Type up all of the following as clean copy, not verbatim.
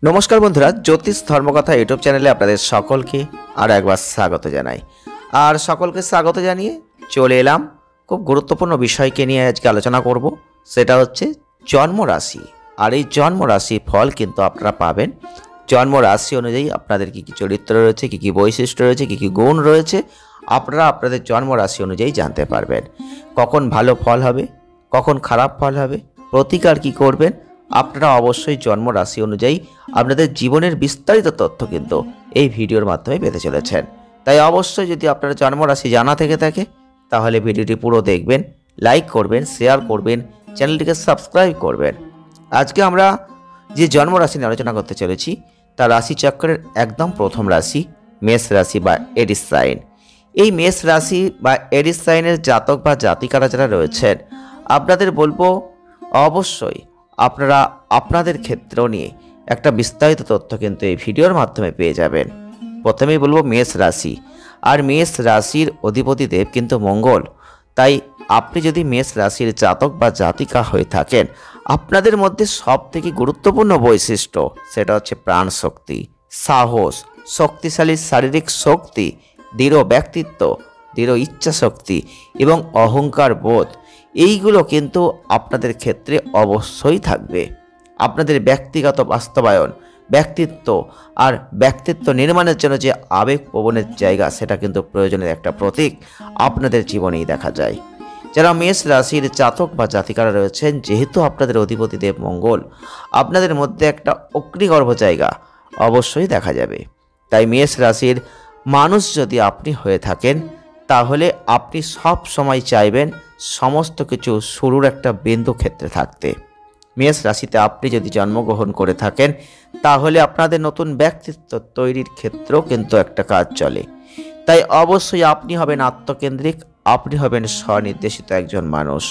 নমস্কার বন্ধুরা, জ্যোতিষ ধর্মকথা ইউটিউব চ্যানেলে আপনাদের সকলকে আর একবার স্বাগত জানাই। আর সকলকে স্বাগত জানিয়ে চলে এলাম খুব গুরুত্বপূর্ণ বিষয়কে নিয়ে আজকে আলোচনা করব। সেটা হচ্ছে জন্ম রাশি। আর এই জন্ম রাশি ফল কিন্তু আপনারা পাবেন জন্ম রাশি অনুযায়ী। আপনাদের কী কী চরিত্র রয়েছে, কী কী বৈশিষ্ট্য রয়েছে, কী কী গুণ রয়েছে, আপনারা আপনাদের জন্ম রাশি অনুযায়ী জানতে পারবেন। কখন ভালো ফল হবে, কখন খারাপ ফল হবে, প্রতিকার কী করবেন, আপনারা অবশ্যই জন্ম রাশি অনুযায়ী আপনাদের জীবনের বিস্তারিত তথ্য কিন্তু এই ভিডিওর মাধ্যমে পেতে চলেছেন। তাই অবশ্যই যদি আপনার জন্ম রাশি জানা থেকে থাকে তাহলে ভিডিওটি পুরো দেখবেন, লাইক করবেন, শেয়ার করবেন, চ্যানেলটিকে সাবস্ক্রাইব করবেন। আজকে আমরা যে জন্ম রাশি নিয়ে আলোচনা করতে চলেছি তার রাশিচক্রের একদম প্রথম রাশি মেষ রাশি বা এরিস সাইন। এই মেষ রাশি বা এরিস সাইনের জাতক বা জাতিকারা যারা রয়েছেন, আপনাদের বলবো অবশ্যই আপনারা আপনাদের ক্ষেত্র নিয়ে একটা বিস্তারিত তথ্য কিন্তু এই ভিডিওর মাধ্যমে পেয়ে যাবেন। প্রথমেই বলবো মেষ রাশি। আর মেষ রাশির অধিপতি দেব কিন্তু মঙ্গল। তাই আপনি যদি মেষ রাশির জাতক বা জাতিকা হয়ে থাকেন, আপনাদের মধ্যে সবথেকে গুরুত্বপূর্ণ বৈশিষ্ট্য সেটা হচ্ছে প্রাণ শক্তি, সাহস, শক্তিশালী শারীরিক শক্তি, দৃঢ় ব্যক্তিত্ব, দৃঢ় ইচ্ছা শক্তি এবং অহংকার বোধ। এইগুলো কিন্তু আপনাদের ক্ষেত্রে অবশ্যই থাকবে। আপনাদের ব্যক্তিগত বাস্তবায়ন, ব্যক্তিত্ব আর ব্যক্তিত্ব নির্মাণের জন্য যে আবেগপ্রবণের জায়গা, সেটা কিন্তু প্রয়োজনের একটা প্রতীক আপনাদের জীবনেই দেখা যায়। যারা মেষ রাশির জাতক বা জাতিকারা রয়েছেন, যেহেতু আপনাদের অধিপতি দেব মঙ্গল, আপনাদের মধ্যে একটা অগ্নিগর্ভ জায়গা অবশ্যই দেখা যাবে। তাই মেষ রাশির মানুষ যদি আপনি হয়ে থাকেন, তাহলে আপনি সব সময় চাইবেন সমস্ত কিছু শুরুর একটা বিন্দু ক্ষেত্রে থাকতে। মেষ রাশিতে আপনি যদি জন্মগ্রহণ করে থাকেন, তাহলে আপনাদের নতুন ব্যক্তিত্ব তৈরির ক্ষেত্রেও কিন্তু একটা কাজ চলে। তাই অবশ্যই আপনি হবেন আত্মকেন্দ্রিক, আপনি হবেন স্বনির্দেশিত একজন মানুষ।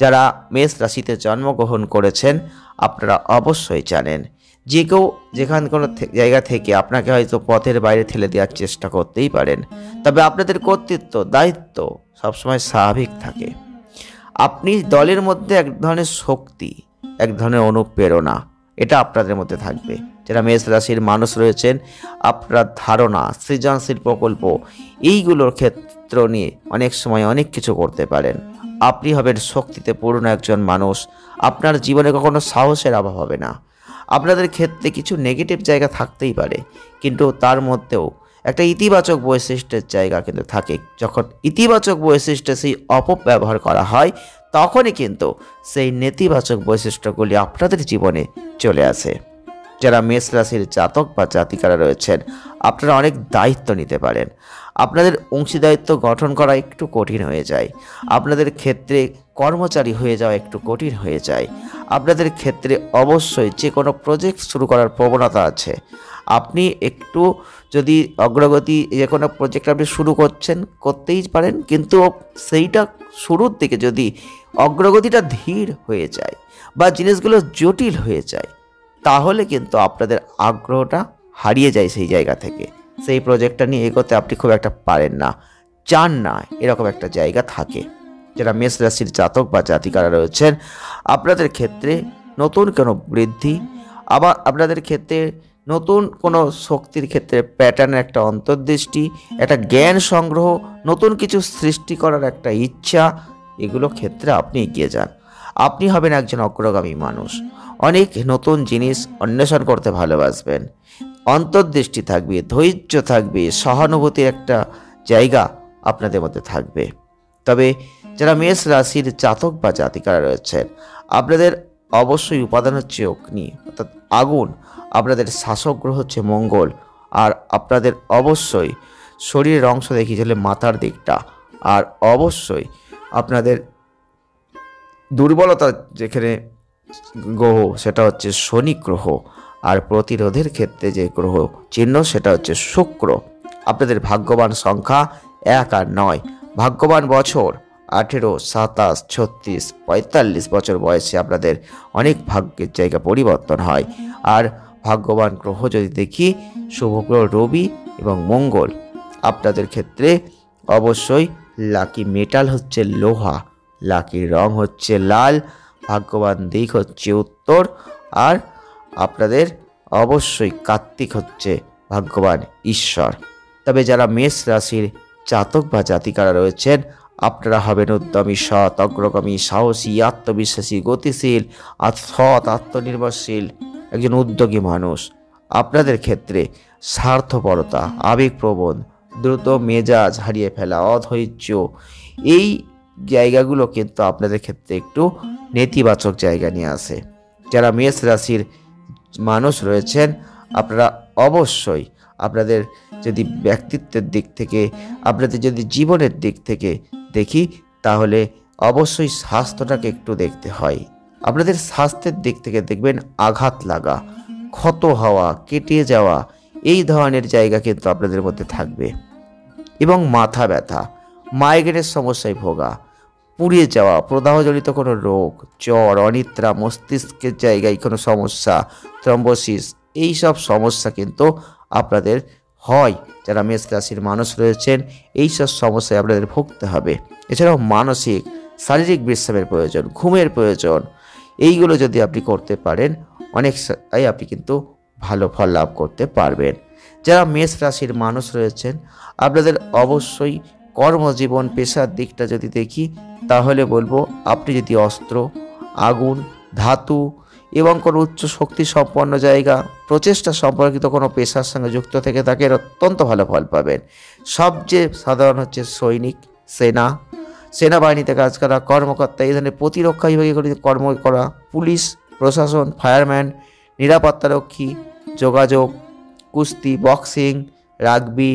যারা মেষ রাশিতে জন্মগ্রহণ করেছেন, আপনারা অবশ্যই জানেন যে কেউ যেখান কোনো জায়গা থেকে আপনাকে হয়তো পথের বাইরে ঠেলে দেওয়ার চেষ্টা করতেই পারেন, তবে আপনাদের কর্তৃত্ব, দায়িত্ব সবসময় স্বাভাবিক থাকে। আপনি দলের মধ্যে এক ধরনের শক্তি, এক ধরনের অনুপ্রেরণা, এটা আপনাদের মধ্যে থাকবে। যারা মেষ রাশির মানুষ রয়েছেন, আপনার ধারণা, সৃজনশীল প্রকল্প, এইগুলোর ক্ষেত্র নিয়ে অনেক সময় অনেক কিছু করতে পারেন। আপনি হবেন শক্তিতে পূর্ণ একজন মানুষ। আপনার জীবনে কখনো সাহসের অভাব হবে না। আপনাদের ক্ষেত্রে কিছু নেগেটিভ জায়গা থাকতেই পারে, কিন্তু তার মধ্যেও একটা ইতিবাচক বৈশিষ্ট্যের জায়গা কিন্তু থাকে। যখন ইতিবাচক বৈশিষ্ট্যে সেই অপব্যবহার করা হয়, তখনই কিন্তু সেই নেতিবাচক বৈশিষ্ট্যগুলি আপনাদের জীবনে চলে আসে। যারা মেষ রাশির জাতক বা জাতিকারা রয়েছেন, আপনারা অনেক দায়িত্ব নিতে পারেন। আপনাদের অংশীদারিত্ব গঠন করা একটু কঠিন হয়ে যায়। আপনাদের ক্ষেত্রে কর্মচারী হয়ে যাওয়া একটু কঠিন হয়ে যায়। আপনাদের ক্ষেত্রে অবশ্যই যে কোনো প্রজেক্ট শুরু করার প্রবণতা আছে। আপনি একটু যদি অগ্রগতি, যে কোনো প্রজেক্ট আপনি শুরু করতেই পারেন, কিন্তু সেইটা শুরুর দিকে যদি অগ্রগতিটা ধীর হয়ে যায় বা জিনিসগুলো জটিল হয়ে যায়, তাহলে কিন্তু আপনাদের আগ্রহটা হারিয়ে যায় সেই জায়গা থেকে। সেই প্রজেক্টটা নিয়ে এগোতে আপনি খুব একটা পারেন না, চান না, এরকম একটা জায়গা থাকে। যারা মেষ রাশির জাতক বা জাতিকারা রয়েছেন, আপনাদের ক্ষেত্রে নতুন কোনো বৃদ্ধি, আবার আপনাদের ক্ষেত্রে নতুন কোনো শক্তির ক্ষেত্রে প্যাটার্নের একটা অন্তর্দৃষ্টি, একটা জ্ঞান সংগ্রহ, নতুন কিছু সৃষ্টি করার একটা ইচ্ছা, এগুলো ক্ষেত্রে আপনি এগিয়ে যান। আপনি হবেন একজন অগ্রগামী মানুষ। অনেক নতুন জিনিস অন্বেষণ করতে ভালোবাসবেন। অন্তর্দৃষ্টি থাকবে, ধৈর্য থাকবে, সহানুভূতির একটা জায়গা আপনাদের মধ্যে থাকবে। তবে যারা মেষ রাশির জাতক বা জাতিকারা রয়েছেন, আপনাদের অবশ্যই উপাদান হচ্ছে অগ্নি, অর্থাৎ আগুন। আপনাদের শাসক গ্রহ হচ্ছে মঙ্গল। আর আপনাদের অবশ্যই শরীরের অংশ দেখিয়ে চলে মাথার দিকটা। আর অবশ্যই আপনাদের দুর্বলতা যেখানে গ্রহ, সেটা হচ্ছে শনি গ্রহ। আর প্রতিরোধের ক্ষেত্রে যে গ্রহ চিহ্ন, সেটা হচ্ছে শুক্র। আপনাদের ভাগ্যবান সংখ্যা 1 আর 9। ভাগ্যবান বছর 18, 27, 36, 45 বছর বয়সে আপনাদের অনেক ভাগ্যের জায়গা পরিবর্তন হয়। আর ভাগ্যবান গ্রহ যদি দেখি, শুভ গ্রহ রবি এবং মঙ্গল। আপনাদের ক্ষেত্রে অবশ্যই লাকি মেটাল হচ্ছে লোহা, লাকি রং হচ্ছে লাল, ভাগ্যবান দিক হচ্ছে উত্তর। আর আপনাদের অবশ্যই কার্তিক হচ্ছে ভাগ্যবান ঈশ্বর। তবে যারা মেষ রাশির জাতক বা জাতিকারা রয়েছেন, আপনারা হবেন উদ্যমী, সৎ, অগ্রগামী, সাহসী, আত্মবিশ্বাসী, গতিশীল, সৎ, আত্মনির্ভরশীল একজন উদ্যোগী মানুষ। আপনাদের ক্ষেত্রে স্বার্থপরতা, আবেগপ্রবণ, দ্রুত মেজাজ হারিয়ে ফেলা, অধৈর্য, এই জায়গাগুলো কিন্তু আপনাদের ক্ষেত্রে একটু নেতিবাচক জায়গা নিয়ে আসে। যারা মেষ রাশির মানুষ রয়েছেন, আপনারা অবশ্যই আপনাদের যদি ব্যক্তিত্বের দিক থেকে, আপনাদের যদি জীবনের দিক থেকে দেখি, তাহলে অবশ্যই স্বাস্থ্যটাকে একটু দেখতে হয়। আপনাদের স্বাস্থ্যের দিক থেকে দেখবেন আঘাত লাগা, ক্ষত হওয়া, কেটে যাওয়া, এই ধরনের জায়গা কিন্তু আপনাদের মধ্যে থাকবে। এবং মাথা ব্যথা, মাইগ্রেনের সমস্যায় ভোগা, পুড়িয়ে যাওয়া, প্রদাহজনিত কোনো রোগ, জ্বর, অনিদ্রা, মস্তিষ্কের জায়গায় কোনো সমস্যা, থ্রম্বোসিস, এই সব সমস্যা কিন্তু আপনাদের হয়। যারা মেষ রাশির মানুষ রয়েছেন, এই সব সমস্যায় আপনাদের ভুগতে হবে। এছাড়াও মানসিক, শারীরিক বিশ্রামের প্রয়োজন, ঘুমের প্রয়োজন, এইগুলো যদি আপনি করতে পারেন, অনেকটাই আপনি কিন্তু ভালো ফল লাভ করতে পারবেন। যারা মেষ রাশির মানুষ রয়েছেন, আপনাদের অবশ্যই কর্মজীবন, পেশার দিকটা যদি দেখি, তাহলে বলবো আপনি যদি অস্ত্র, আগুন, ধাতু এবং কোনো উচ্চ শক্তি সম্পন্ন জায়গা, প্রচেষ্টা সম্পর্কিত কোনো পেশার সঙ্গে যুক্ত থেকে থাকেন, অত্যন্ত ভালো ফল পাবেন। সবচেয়ে সাধারণ হচ্ছে সৈনিক, সেনাবাহিনীতে কাজ করা, কর্মকর্তা, এই ধরনের প্রতিরক্ষা বিভাগে কর্ম করা, পুলিশ, প্রশাসন, ফায়ারম্যান, নিরাপত্তারক্ষী, যোগাযোগ, কুস্তি, বক্সিং, রাগবি,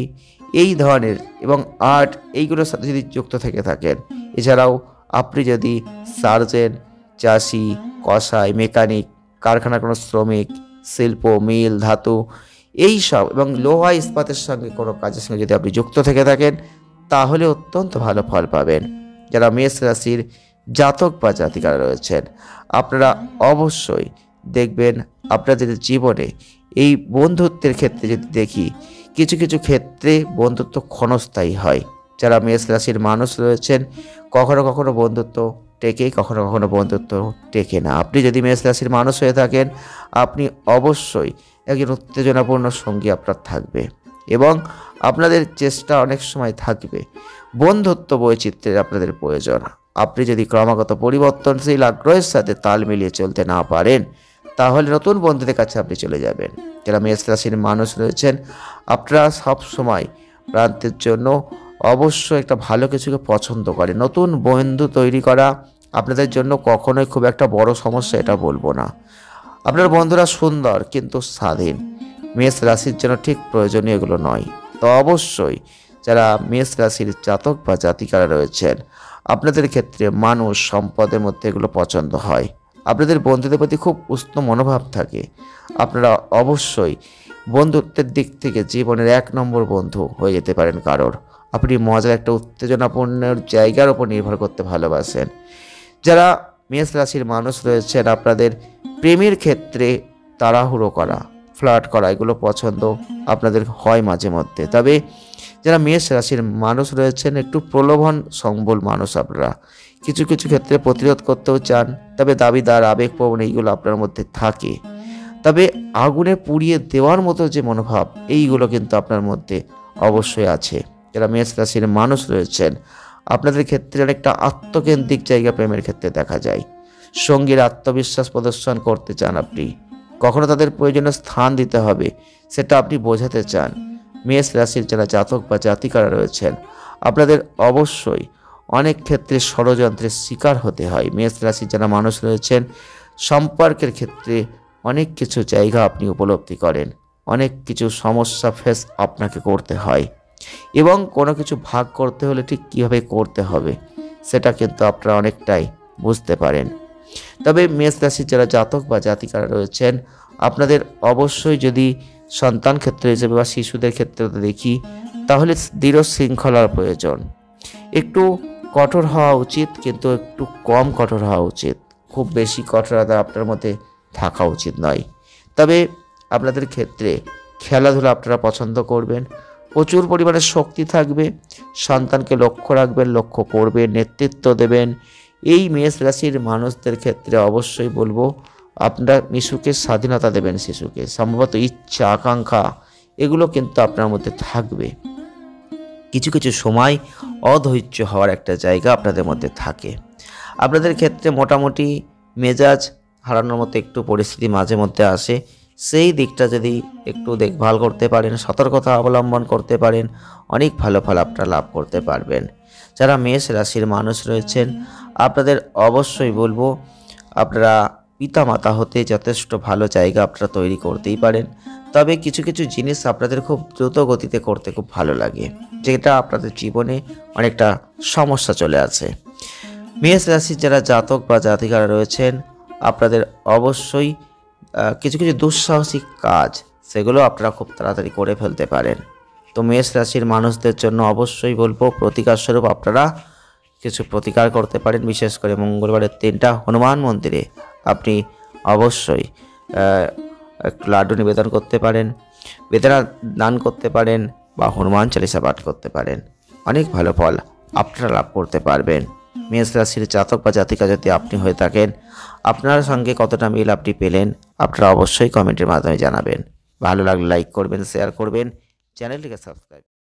এই ধরনের এবং আর্ট, এইগুলোর সাথে যদি যুক্ত থেকে থাকেন। এছাড়াও আপনি যদি সার্জেন্ট, চাষি, কসাই, মেকানিক, কারখানার কোনো শ্রমিক, শিল্প, মিল, ধাতু, এই সব এবং লোহা ইস্পাতের সঙ্গে কোনো কাজের সঙ্গে যদি আপনি যুক্ত থেকে থাকেন, তাহলে অত্যন্ত ভালো ফল পাবেন। যারা মেষ রাশির জাতক বা জাতিকারা রয়েছেন, আপনারা অবশ্যই দেখবেন আপনাদের জীবনে এই বন্ধুত্বের ক্ষেত্রে যদি দেখি, কিছু কিছু ক্ষেত্রে বন্ধুত্ব ক্ষণস্থায়ী হয়। যারা মেষ রাশির মানুষ রয়েছেন, কখনো কখনো বন্ধুত্ব টেকে, কখনো কখনো বন্ধুত্ব টেকে না। আপনি যদি মেষ রাশির মানুষ হয়ে থাকেন, আপনি অবশ্যই একজন উত্তেজনাপূর্ণ সঙ্গী আপনার থাকবে এবং আপনাদের চেষ্টা অনেক সময় থাকবে। বন্ধুত্ব বৈচিত্র্যের আপনাদের প্রয়োজন। আপনি যদি ক্রমাগত পরিবর্তনশীল আগ্রহের সাথে তাল মিলিয়ে চলতে না পারেন, তাহলে নতুন বন্ধুদের কাছে আপনি চলে যাবেন। যারা মেষ রাশির মানুষ রয়েছেন, আপনারা সব সময় প্রান্তের জন্য অবশ্যই একটা ভালো কিছুকে পছন্দ করেন। নতুন বন্ধু তৈরি করা আপনাদের জন্য কখনোই খুব একটা বড় সমস্যা, এটা বলবো না। আপনার বন্ধুরা সুন্দর কিন্তু স্বাধীন, মেষ রাশির জন্য ঠিক প্রয়োজনীয় এগুলো নয়। তো অবশ্যই যারা মেষ রাশির জাতক বা জাতিকারা রয়েছেন, আপনাদের ক্ষেত্রে মানুষ, সম্পদের মধ্যে এগুলো পছন্দ হয়। আপনাদের বন্ধুদের প্রতি খুব উষ্ণ মনোভাব থাকে। আপনারা অবশ্যই বন্ধুত্বের দিক থেকে জীবনের 1 নম্বর বন্ধু হয়ে যেতে পারেন কারোর। আপনি মজার একটা উত্তেজনাপূর্ণ জায়গার উপর নির্ভর করতে ভালোবাসেন। যারা মেষ রাশির মানুষ রয়েছেন, আপনাদের প্রেমের ক্ষেত্রে তাড়াহুড়ো করা, ফ্লার্ট করা, এগুলো পছন্দ আপনাদের হয় মাঝে মধ্যে। তবে যারা মেষ রাশির মানুষ রয়েছেন, একটু প্রলোভন সম্বল মানুষ আপনারা। কিছু কিছু ক্ষেত্রে প্রতিরোধ করতেও চান, তবে দাবিদার, আবেগপ্রবণ এইগুলো আপনার মধ্যে থাকে। তবে আগুনে পুড়িয়ে দেওয়ার মতো যে মনোভাব, এইগুলো কিন্তু আপনার মধ্যে অবশ্যই আছে। যারা মেষ রাশির মানুষ রয়েছেন, আপনাদের ক্ষেত্রে অনেকটা আত্মকেন্দ্রিক জায়গা প্রেমের ক্ষেত্রে দেখা যায়। সঙ্গীর আত্মবিশ্বাস প্রদর্শন করতে চান আপনি, কখনো তাদের প্রয়োজনীয় স্থান দিতে হবে, সেটা আপনি বোঝাতে চান। মেষ রাশির যারা জাতক বা জাতিকারা রয়েছেন, আপনাদের অবশ্যই অনেক ক্ষেত্রে ষড়যন্ত্রের শিকার হতে হয়। মেষ রাশির যারা মানুষ রয়েছেন, সম্পর্কের ক্ষেত্রে অনেক কিছু জায়গা আপনি উপলব্ধি করেন, অনেক কিছু সমস্যা ফেস আপনাকে করতে হয় এবং কোনো কিছু ভাগ করতে হলে ঠিক কীভাবে করতে হবে সেটা কিন্তু আপনারা অনেকটাই বুঝতে পারেন। তবে মেষ রাশির যারা জাতক বা জাতিকারা রয়েছেন, আপনাদের অবশ্যই যদি সন্তান ক্ষেত্র হিসেবে বা শিশুদের ক্ষেত্রে দেখি, তাহলে দৃঢ় শৃঙ্খলার প্রয়োজন। একটু কঠোর হওয়া উচিত, কিন্তু একটু কম কঠোর হওয়া উচিত। খুব বেশি কঠোরতা আপনার মধ্যে থাকা উচিত নয়। তবে আপনাদের ক্ষেত্রে খেলাধুলা আপনারা পছন্দ করবেন, প্রচুর পরিমাণে শক্তি থাকবে, সন্তানকে লক্ষ্য রাখবেন, লক্ষ্য করবেন, নেতৃত্ব দেবেন। এই মেষ রাশির মানুষদের ক্ষেত্রে অবশ্যই বলবো আপনারা মিশুকে স্বাধীনতা দেবেন শিশুকে। সম্ভবত ইচ্ছা আকাঙ্ক্ষা এগুলো কিন্তু আপনার মধ্যে থাকবে। কিছু কিছু সময় অধৈর্য হওয়ার একটা জায়গা আপনাদের মধ্যে থাকে। আপনাদের ক্ষেত্রে মোটামুটি মেজাজ হারানোর মতো একটু পরিস্থিতি মাঝে মধ্যে আসে। সেই দিকটা যদি একটু দেখভাল করতে পারেন, সতর্কতা অবলম্বন করতে পারেন, অনেক ভালো ফল আপনারা লাভ করতে পারবেন। যারা মেষ রাশির মানুষ রয়েছেন আপনাদের অবশ্যই বলবো আপনারা পিতামাতা হতে যথেষ্ট ভালো জায়গা আপনারা তৈরি করতেই পারেন। তবে কিছু কিছু জিনিস আপনাদের খুব দ্রুত গতিতে করতে খুব ভালো লাগে, যেটা আপনাদের জীবনে অনেকটা সমস্যা চলে আসে। মেষ রাশির যারা জাতক বা জাতিকারা রয়েছেন আপনাদের অবশ্যই কিছু কিছু দুঃসাহসিক কাজ সেগুলো আপনারা খুব তাড়াতাড়ি করে ফেলতে পারেন। তো মেষ রাশির মানুষদের জন্য অবশ্যই বলবো প্রতিকার স্বরূপ আপনারা কিছু প্রতিকার করতে পারেন। বিশেষ করে মঙ্গলবারের দিনটা হনুমান মন্দিরে আপনি অবশ্যই একটু লাড্ডু নিবেদন করতে পারেন, বেদানা দান করতে পারেন বা হনুমান চালিসা পাঠ করতে পারেন। অনেক ভালো ফল আপনারা লাভ করতে পারবেন। মেষ রাশির জাতক বা জাতিকা যদি আপনি হয়ে থাকেন, আপনার সঙ্গে কতটা মিল আপনি পেলেন আপনারা অবশ্যই কমেন্টের মাধ্যমে জানাবেন। ভালো লাগলে লাইক করবেন, শেয়ার করবেন, চ্যানেলটিকে সাবস্ক্রাইব